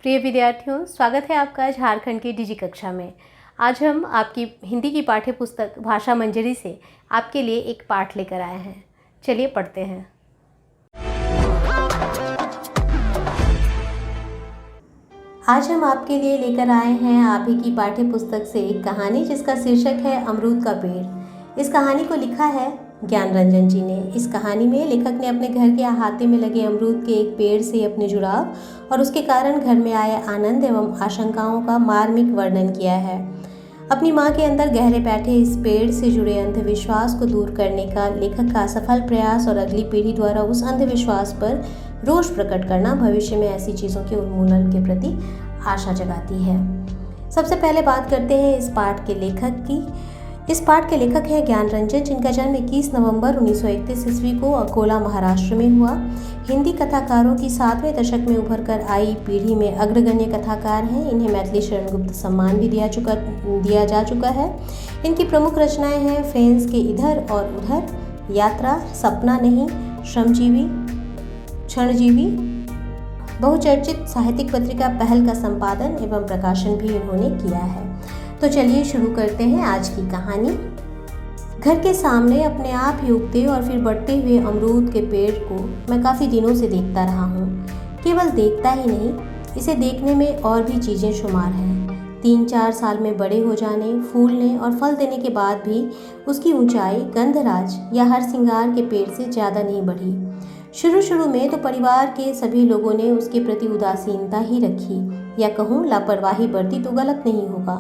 प्रिय विद्यार्थियों, स्वागत है आपका झारखंड की डिजी कक्षा में। आज हम आपकी हिंदी की पाठ्य पुस्तक भाषा मंजरी से आपके लिए एक पाठ लेकर आए हैं। चलिए पढ़ते हैं। आज हम आपके लिए लेकर आए हैं आप ही की पाठ्य पुस्तक से एक कहानी जिसका शीर्षक है अमरूद का पेड़। इस कहानी को लिखा है ज्ञान रंजन जी ने। इस कहानी में लेखक ने अपने घर के अहाते में लगे अमरूद के एक पेड़ से अपने जुड़ाव और उसके कारण घर में आए आनंद एवं आशंकाओं का मार्मिक वर्णन किया है। अपनी माँ के अंदर गहरे बैठे इस पेड़ से जुड़े अंधविश्वास को दूर करने का लेखक का सफल प्रयास और अगली पीढ़ी द्वारा उस अंधविश्वास पर रोष प्रकट करना भविष्य में ऐसी चीज़ों के उन्मूलन के प्रति आशा जगाती है। सबसे पहले बात करते हैं इस पाठ के लेखक की। इस पाठ के लेखक हैं ज्ञान रंजन, जिनका जन्म 21 नवंबर 1931 ईस्वी को अकोला, महाराष्ट्र में हुआ। हिंदी कथाकारों की 7वें दशक में उभर कर आई पीढ़ी में अग्रगण्य कथाकार हैं। इन्हें मैथिली शरण गुप्त सम्मान भी दिया जा चुका है। इनकी प्रमुख रचनाएं हैं फ्रेंड्स के इधर और उधर, यात्रा, सपना नहीं, श्रमजीवी, क्षणजीवी। बहुचर्चित साहित्यिक पत्रिका पहल का संपादन एवं प्रकाशन भी इन्होंने किया है। तो चलिए शुरू करते हैं आज की कहानी। घर के सामने अपने आप ही उगते और फिर बढ़ते हुए अमरूद के पेड़ को मैं काफ़ी दिनों से देखता रहा हूँ। केवल देखता ही नहीं, इसे देखने में और भी चीज़ें शुमार हैं। 3-4 साल में बड़े हो जाने, फूलने और फल देने के बाद भी उसकी ऊंचाई गंधराज या हरसिंगार के पेड़ से ज़्यादा नहीं बढ़ी। शुरू में तो परिवार के सभी लोगों ने उसके प्रति उदासीनता ही रखी, या कहूँ लापरवाही बरती तो गलत नहीं होगा।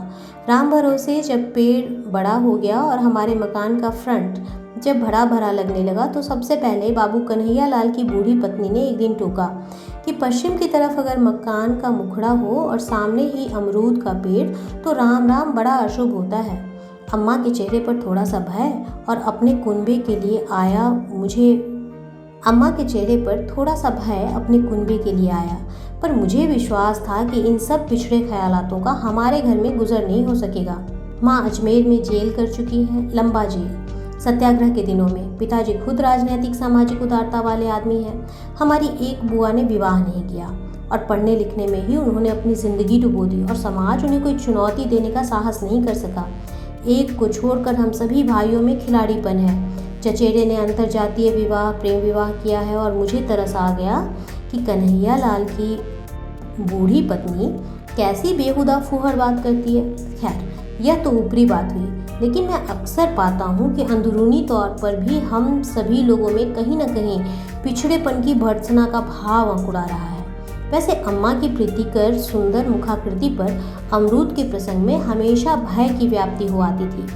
राम भरोसे जब पेड़ बड़ा हो गया और हमारे मकान का फ्रंट जब भरा भरा लगने लगा तो सबसे पहले बाबू कन्हैया लाल की बूढ़ी पत्नी ने एक दिन टोका कि पश्चिम की तरफ अगर मकान का मुखड़ा हो और सामने ही अमरूद का पेड़ तो राम राम बड़ा अशुभ होता है। अम्मा के चेहरे पर थोड़ा सा भय और अपने कुनबे के लिए आया पर मुझे विश्वास था कि इन सब पिछड़े ख्यालातों का हमारे घर में गुजर नहीं हो सकेगा। माँ अजमेर में जेल कर चुकी हैं, लंबा जेल। सत्याग्रह के दिनों में पिताजी खुद राजनीतिक सामाजिक उदारता वाले आदमी हैं। हमारी एक बुआ ने विवाह नहीं किया और पढ़ने लिखने में ही उन्होंने अपनी ज़िंदगी डुबो दी और समाज उन्हें कोई चुनौती देने का साहस नहीं कर सका। एक को छोड़कर हम सभी भाइयों में खिलाड़ीपन है। चचेरे ने अंतरजातीय विवाह, प्रेम विवाह किया है और मुझे तरस आ गया कि कन्हैया लाल की बूढ़ी पत्नी कैसी बेहुदा फूहड़ बात करती है। खैर, यह तो ऊपरी बात हुई, लेकिन मैं अक्सर पाता हूँ कि अंदरूनी तौर पर भी हम सभी लोगों में कहीं न कहीं पिछड़ेपन की भर्त्सना का भाव अंकुरा रहा है। वैसे अम्मा की प्रीतिकर सुंदर मुखाकृति पर अमरूद के प्रसंग में हमेशा भय की व्याप्ति हो आती थी।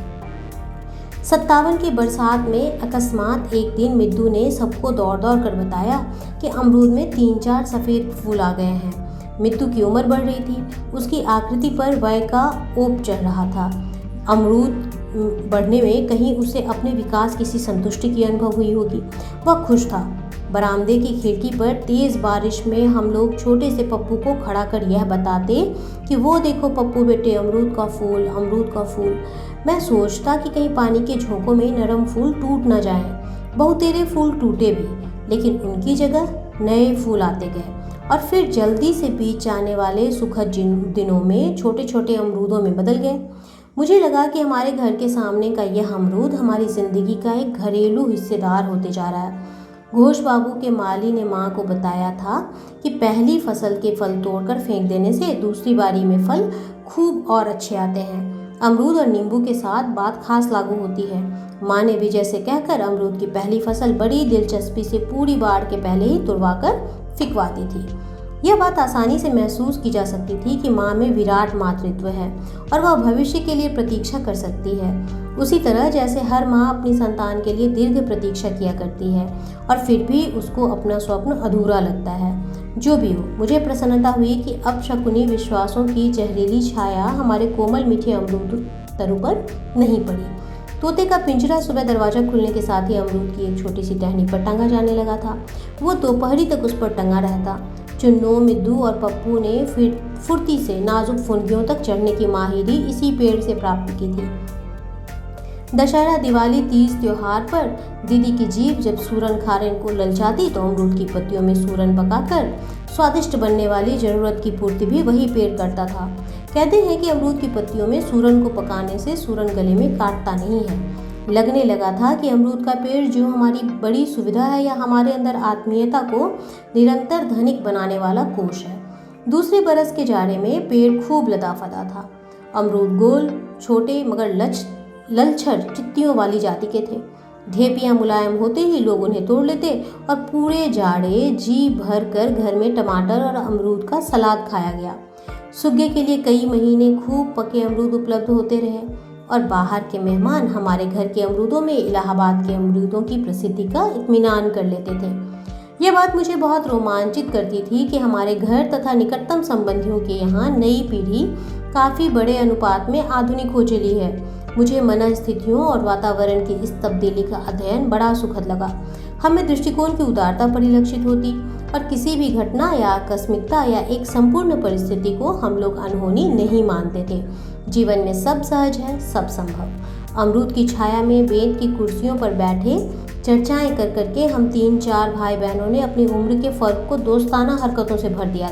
57 की बरसात में अकस्मात एक दिन मिद्दू ने सबको दौड़ कर बताया कि अमरूद में 3-4 सफ़ेद फूल आ गए हैं। मिद्दू की उम्र बढ़ रही थी, उसकी आकृति पर वय का ओप चढ़ रहा था। अमरूद बढ़ने में कहीं उसे अपने विकास किसी संतुष्टि की अनुभव हुई होगी। वह खुश था। बरामदे की खिड़की पर तेज़ बारिश में हम लोग छोटे से पप्पू को खड़ा कर यह बताते कि वो देखो पप्पू बेटे, अमरूद का फूल, अमरूद का फूल। मैं सोचता कि कहीं पानी के झोंकों में नरम फूल टूट न जाएं। बहुतेरे फूल टूटे भी, लेकिन उनकी जगह नए फूल आते गए और फिर जल्दी से बीत जाने वाले सुखद दिनों में छोटे छोटे अमरूदों में बदल गए। मुझे लगा कि हमारे घर के सामने का यह अमरूद हमारी ज़िंदगी का एक घरेलू हिस्सेदार होते जा रहा है। घोष बाबू के माली ने माँ को बताया था कि पहली फसल के फल तोड़कर फेंक देने से दूसरी बारी में फल खूब और अच्छे आते हैं। अमरूद और नींबू के साथ बात खास लागू होती है। माँ ने भी जैसे कहकर अमरूद की पहली फसल बड़ी दिलचस्पी से पूरी बाढ़ के पहले ही तुड़वाकर फिकवा दी थी। यह बात आसानी से महसूस की जा सकती थी कि माँ में विराट मातृत्व है और वह भविष्य के लिए प्रतीक्षा कर सकती है, उसी तरह जैसे हर माँ अपनी संतान के लिए दीर्घ प्रतीक्षा किया करती है और फिर भी उसको अपना स्वप्न अधूरा लगता है। जो भी हो, मुझे प्रसन्नता हुई कि अब शकुनी विश्वासों की जहरीली छाया हमारे कोमल मीठे अमरूद तरु पर नहीं पड़ी। तोते का पिंजरा सुबह दरवाज़ा खुलने के साथ ही अमरूद की एक छोटी सी टहनी पर टंगा जाने लगा था। वो दोपहरी तक उस पर टंगा रहता। चुन्नू, मिद्दू और पप्पू ने फिर फुर्ती से नाजुक फुनगियों तक चढ़ने की माहिरी इसी पेड़ से प्राप्त की थी। दशहरा, दिवाली, तीज त्योहार पर दीदी की जीभ जब सूरन खारन को ललचाती तो अमरूद की पत्तियों में सूरन पकाकर स्वादिष्ट बनने वाली ज़रूरत की पूर्ति भी वही पेड़ करता था। कहते हैं कि अमरूद की पत्तियों में सूरन को पकाने से सूरन गले में काटता नहीं है। लगने लगा था कि अमरूद का पेड़ जो हमारी बड़ी सुविधा है या हमारे अंदर आत्मीयता को निरंतर धनिक बनाने वाला कोष है। दूसरे बरस के जाड़े में पेड़ खूब लदा फदा था। अमरूद गोल, छोटे मगर ललछर चित्तियों वाली जाति के थे। ढेपियाँ मुलायम होते ही लोग उन्हें तोड़ लेते और पूरे जाड़े जी भर कर घर में टमाटर और अमरूद का सलाद खाया गया। सुग्गे के लिए कई महीने खूब पके अमरूद उपलब्ध होते रहे और बाहर के मेहमान हमारे घर के अमरूदों में इलाहाबाद के अमरूदों की प्रसिद्धि का इत्मीनान कर लेते थे। यह बात मुझे बहुत रोमांचित करती थी कि हमारे घर तथा निकटतम संबंधियों के यहाँ नई पीढ़ी काफ़ी बड़े अनुपात में आधुनिक हो चली है। मुझे मनस्थितियों और वातावरण की इस तब्दीली का अध्ययन बड़ा सुखद लगा। हमें दृष्टिकोण की उदारता परिलक्षित होती और किसी भी घटना या आकस्मिकता या एक संपूर्ण परिस्थिति को हम लोग अनहोनी नहीं मानते थे। जीवन में सब सहज है, सब संभव। अमरूद की छाया में बेंत की कुर्सियों पर बैठे चर्चाएं कर करके हम 3-4 भाई बहनों ने अपनी उम्र के फर्क को दोस्ताना हरकतों से भर दिया।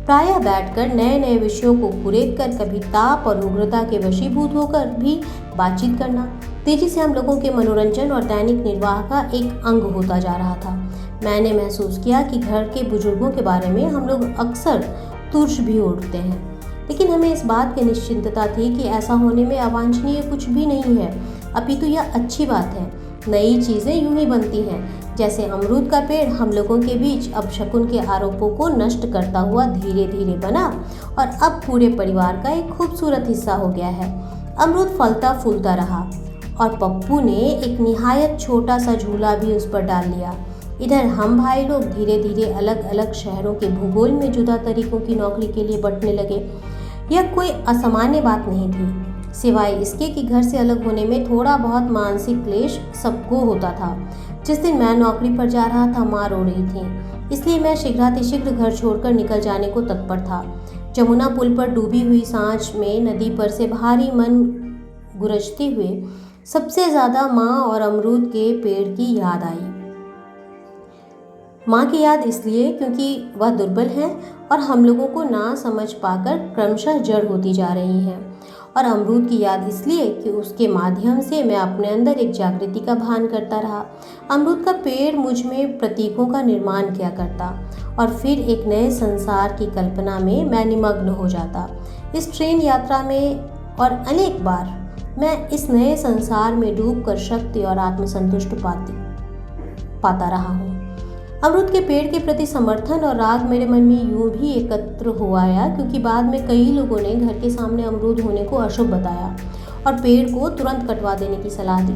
प्रायः बैठकर नए नए विषयों को कुरेद कर कभी ताप और उग्रता के वशीभूत होकर भी बातचीत करना तेजी से हम लोगों के मनोरंजन और दैनिक निर्वाह का एक अंग होता जा रहा था। मैंने महसूस किया कि घर के बुजुर्गों के बारे में हम लोग अक्सर तुर्ष भी उठते हैं, लेकिन हमें इस बात की निश्चिंतता थी कि ऐसा होने में अवांछनीय कुछ भी नहीं है, अपितु यह अच्छी बात है। नई चीज़ें यूं ही बनती हैं, जैसे अमरूद का पेड़ हम लोगों के बीच अपशकुन के आरोपों को नष्ट करता हुआ धीरे धीरे बना और अब पूरे परिवार का एक खूबसूरत हिस्सा हो गया है। अमरूद फलता फूलता रहा और पप्पू ने एक निहायत छोटा सा झूला भी उस पर डाल लिया। इधर हम भाई लोग धीरे धीरे अलग अलग शहरों के भूगोल में जुदा तरीकों की नौकरी के लिए बंटने लगे। यह कोई असामान्य बात नहीं थी, सिवाय इसके कि घर से अलग होने में थोड़ा बहुत मानसिक क्लेश सबको होता था। जिस दिन मैं नौकरी पर जा रहा था माँ रो रही थी, इसलिए मैं शीघ्रातिशीघ्र घर छोड़कर निकल जाने को तत्पर था। जमुना पुल पर डूबी हुई सांझ में नदी पर से भारी मन गुरजते हुए सबसे ज़्यादा माँ और अमरूद के पेड़ की याद आई। माँ की याद इसलिए क्योंकि वह दुर्बल है और हम लोगों को ना समझ पाकर क्रमशः जड़ होती जा रही हैं, और अमरूद की याद इसलिए कि उसके माध्यम से मैं अपने अंदर एक जागृति का भान करता रहा। अमरूद का पेड़ मुझ में प्रतीकों का निर्माण किया करता और फिर एक नए संसार की कल्पना में मैं निमग्न हो जाता। इस ट्रेन यात्रा में और अनेक बार मैं इस नए संसार में डूबकर शक्ति और आत्मसंतुष्ट पाता रहा हूँ। अमरूद के पेड़ के प्रति समर्थन और राग मेरे मन में यूं भी एकत्र हो आया क्योंकि बाद में कई लोगों ने घर के सामने अमरूद होने को अशुभ बताया और पेड़ को तुरंत कटवा देने की सलाह दी।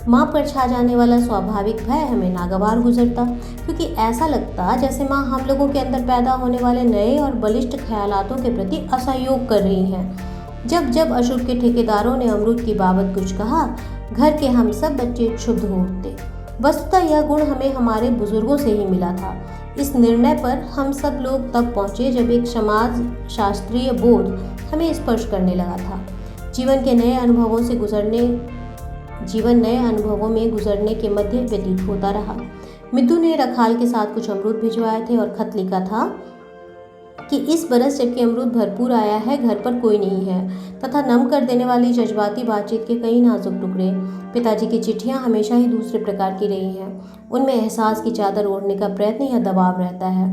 माँ पर छा जाने वाला स्वाभाविक भय हमें नागवार गुजरता, क्योंकि ऐसा लगता जैसे माँ हम लोगों के अंदर पैदा होने वाले नए और बलिष्ठ ख्यालातों के प्रति असहयोग कर रही हैं। जब जब अशुभ के ठेकेदारों ने अमरूद की बाबत कुछ कहा, घर के हम सब बच्चे क्षुब्ध हो उठते। वस्तुतः यह गुण हमें हमारे बुजुर्गों से ही मिला था। इस निर्णय पर हम सब लोग तब पहुँचे जब एक समाज शास्त्रीय बोध हमें स्पर्श करने लगा था। जीवन नए अनुभवों में गुजरने के मध्य व्यतीत होता रहा। मिद्दू ने रखाल के साथ कुछ अमरूद भिजवाए थे और खत लिखा था कि इस बरस जबकि अमरूद भरपूर आया है, घर पर कोई नहीं है, तथा नम कर देने वाली जज्बाती बातचीत के कई नाजुक टुकड़े। पिताजी की चिट्ठियां हमेशा ही दूसरे प्रकार की रही हैं। उनमें एहसास की चादर ओढ़ने का प्रयत्न या दबाव रहता है।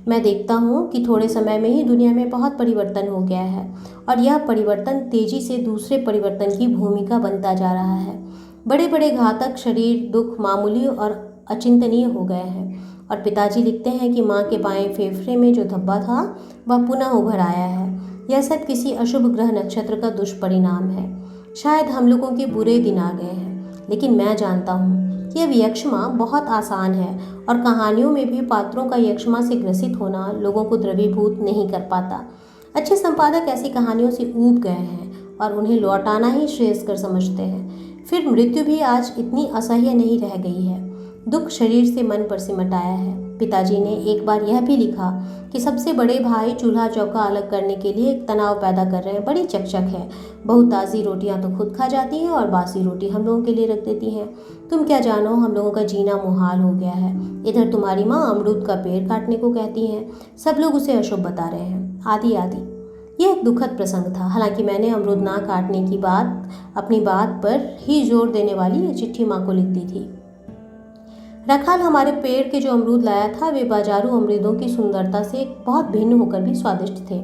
मैं देखता हूँ कि थोड़े समय में ही दुनिया में बहुत परिवर्तन हो गया है और यह परिवर्तन तेजी से दूसरे परिवर्तन की भूमिका बनता जा रहा है। बड़े बड़े घातक शरीर दुख मामूली और अचिंतनीय हो गए हैं। और पिताजी लिखते हैं कि माँ के बाएं फेफड़े में जो धब्बा था वह पुनः उभर आया है। यह सब किसी अशुभ ग्रह नक्षत्र का दुष्परिणाम है। शायद हम लोगों के बुरे दिन आ गए हैं, लेकिन मैं जानता हूँ कि अब यक्ष्मा बहुत आसान है और कहानियों में भी पात्रों का यक्ष्मा से ग्रसित होना लोगों को द्रवीभूत नहीं कर पाता। अच्छे संपादक ऐसी कहानियों से ऊब गए हैं और उन्हें लौटाना ही श्रेयस्कर समझते हैं। फिर मृत्यु भी आज इतनी असह्य नहीं रह गई है। दुख शरीर से मन पर सिमट आया है। पिताजी ने एक बार यह भी लिखा कि सबसे बड़े भाई चूल्हा चौका अलग करने के लिए एक तनाव पैदा कर रहे हैं, बड़ी चकचक है। बहुत ताज़ी रोटियां तो खुद खा जाती हैं और बासी रोटी हम लोगों के लिए रख देती हैं। तुम क्या जानो, हम लोगों का जीना मुहाल हो गया है। इधर तुम्हारी माँ अमरूद का पेड़ काटने को कहती हैं, सब लोग उसे अशुभ बता रहे हैं, आदि आदि। यह एक दुखद प्रसंग था। हालांकि मैंने अमरूद ना काटने की बात अपनी बात पर ही जोर देने वाली एक चिट्ठी माँ को लिख दी थी। रखाल हमारे पेड़ के जो अमरूद लाया था वे बाजारू अमरूदों की सुंदरता से बहुत भिन्न होकर भी स्वादिष्ट थे।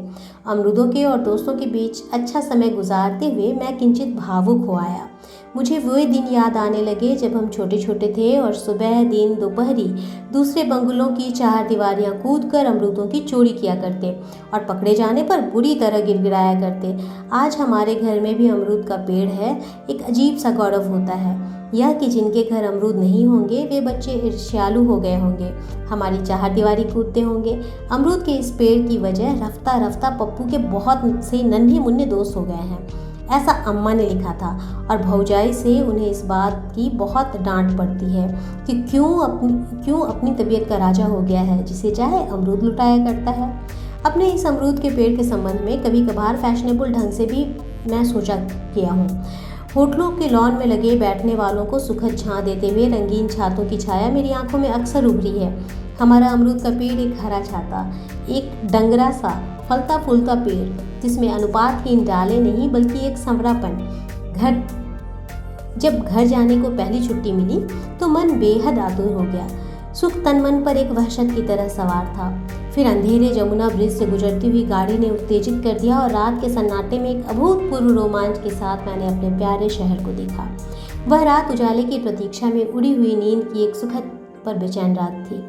अमरूदों के और दोस्तों के बीच अच्छा समय गुजारते हुए मैं किंचित भावुक हो आया। मुझे वे दिन याद आने लगे जब हम छोटे छोटे थे और सुबह दिन दोपहरी दूसरे बंगलों की चार दीवारियां कूदकर अमरूदों की चोरी किया करते और पकड़े जाने पर बुरी तरह गिड़गिड़ाया करते। आज हमारे घर में भी अमरूद का पेड़ है। एक अजीब सा गौरव होता है यह कि जिनके घर अमरूद नहीं होंगे वे बच्चे ईर्ष्यालु हो गए होंगे, हमारी चारदीवारी कूदते होंगे। अमरूद के इस पेड़ की वजह रफ्ता रफ्ता पप्पू के बहुत से नन्हे मुन्ने दोस्त हो गए हैं, ऐसा अम्मा ने लिखा था। और भौजाई से उन्हें इस बात की बहुत डांट पड़ती है कि क्यों अपनी तबीयत का राजा हो गया है, जिसे चाहे अमरूद लुटाया करता है। अपने इस अमरूद के पेड़ के संबंध में कभी कभार फैशनेबल ढंग से भी मैं सोचा किया हूँ। होटलों के लॉन में लगे बैठने वालों को सुखद छां देते हुए रंगीन छातों की छाया मेरी आंखों में अक्सर उभरी है। हमारा अमरूद का पेड़ एक हरा छाता, एक डंगरा सा फलता फूलता पेड़ जिसमें अनुपातहीन डाले नहीं बल्कि एक संवरापन। जब घर जाने को पहली छुट्टी मिली तो मन बेहद आतुर हो गया। सुख तन मन पर एक वहशत की तरह सवार था। फिर अंधेरे जमुना ब्रिज से गुजरती हुई गाड़ी ने उत्तेजित कर दिया और रात के सन्नाटे में एक अभूतपूर्व रोमांच के साथ मैंने अपने प्यारे शहर को देखा। वह रात उजाले की प्रतीक्षा में उड़ी हुई नींद की एक सुखद पर बेचैन रात थी।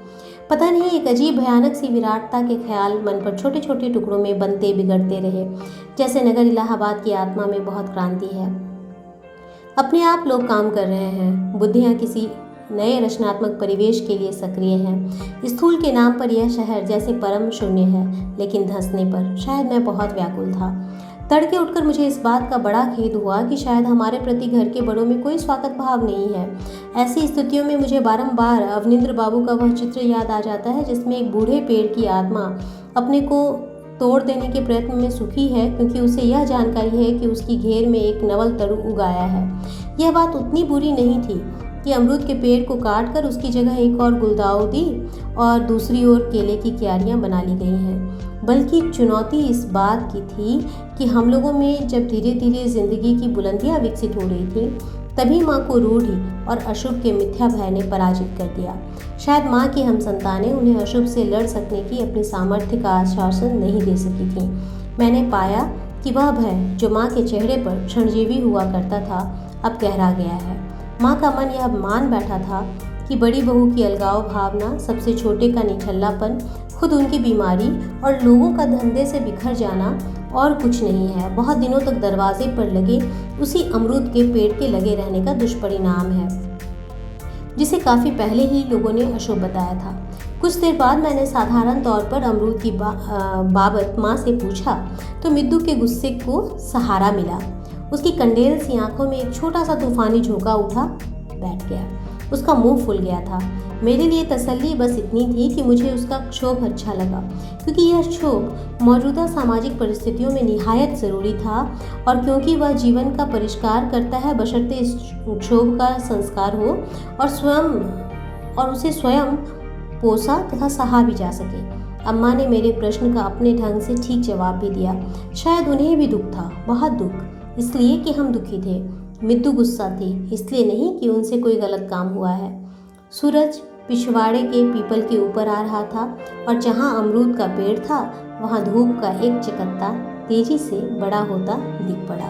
पता नहीं एक अजीब भयानक सी विराटता के ख्याल मन पर छोटे छोटे टुकड़ों में बनते बिगड़ते रहे, जैसे नगर इलाहाबाद की आत्मा में बहुत क्रांति है। अपने आप लोग काम कर रहे हैं, बुद्धियाँ किसी नए रचनात्मक परिवेश के लिए सक्रिय है। स्थूल के नाम पर यह शहर जैसे परम शून्य है, लेकिन धंसने पर शायद मैं बहुत व्याकुल था। तड़के उठकर मुझे इस बात का बड़ा खेद हुआ कि शायद हमारे प्रति घर के बड़ों में कोई स्वागत भाव नहीं है। ऐसी स्थितियों में मुझे बारंबार अवनिंद्र बाबू का वह चित्र याद आ जाता है जिसमें एक बूढ़े पेड़ की आत्मा अपने को तोड़ देने के प्रयत्न में सुखी है, क्योंकि उसे यह जानकारी है कि उसकी घेर में एक नवल तरु उगाया है। यह बात उतनी बुरी नहीं थी कि अमरूद के पेड़ को काट कर उसकी जगह एक और गुलदाउदी और दूसरी ओर केले की क्यारियां बना ली गई हैं, बल्कि चुनौती इस बात की थी कि हम लोगों में जब धीरे धीरे जिंदगी की बुलंदियां विकसित हो रही थी तभी माँ को रूढ़ी और अशुभ के मिथ्या भय ने पराजित कर दिया। शायद माँ की हम संतानें उन्हें अशुभ से लड़ सकने की अपनी सामर्थ्य का आश्वासन नहीं दे सकी थी। मैंने पाया कि वह भय जो माँ के चेहरे पर क्षणजीवी हुआ करता था अब गहरा गया है। माँ का मन यह मान बैठा था कि बड़ी बहू की अलगाव भावना, सबसे छोटे का निठल्लापन, खुद उनकी बीमारी और लोगों का धंधे से बिखर जाना और कुछ नहीं है, बहुत दिनों तक दरवाजे पर लगे उसी अमरूद के पेड़ के लगे रहने का दुष्परिणाम है, जिसे काफ़ी पहले ही लोगों ने अशुभ बताया था। कुछ देर बाद मैंने साधारण तौर पर अमरूद की बाबत माँ से पूछा तो मिद्दू के गुस्से को सहारा मिला। उसकी कंडेल सी आंखों में एक छोटा सा तूफानी झोंका उठा बैठ गया। उसका मुंह फूल गया था। मेरे लिए तसल्ली बस इतनी थी कि मुझे उसका क्षोभ अच्छा लगा, क्योंकि यह क्षोभ मौजूदा सामाजिक परिस्थितियों में निहायत ज़रूरी था और क्योंकि वह जीवन का परिष्कार करता है बशर्ते इस क्षोभ का संस्कार हो और उसे स्वयं पोसा तथा सहा भी जा सके। अम्मा ने मेरे प्रश्न का अपने ढंग से ठीक जवाब भी दिया। शायद उन्हें भी दुख था, बहुत दुख, इसलिए कि हम दुखी थे। मिद्दू गुस्सा थी, इसलिए नहीं कि उनसे कोई गलत काम हुआ है। सूरज पिछवाड़े के पीपल के ऊपर आ रहा था और जहाँ अमरूद का पेड़ था वहाँ धूप का एक चकत्ता तेजी से बड़ा होता दिख पड़ा।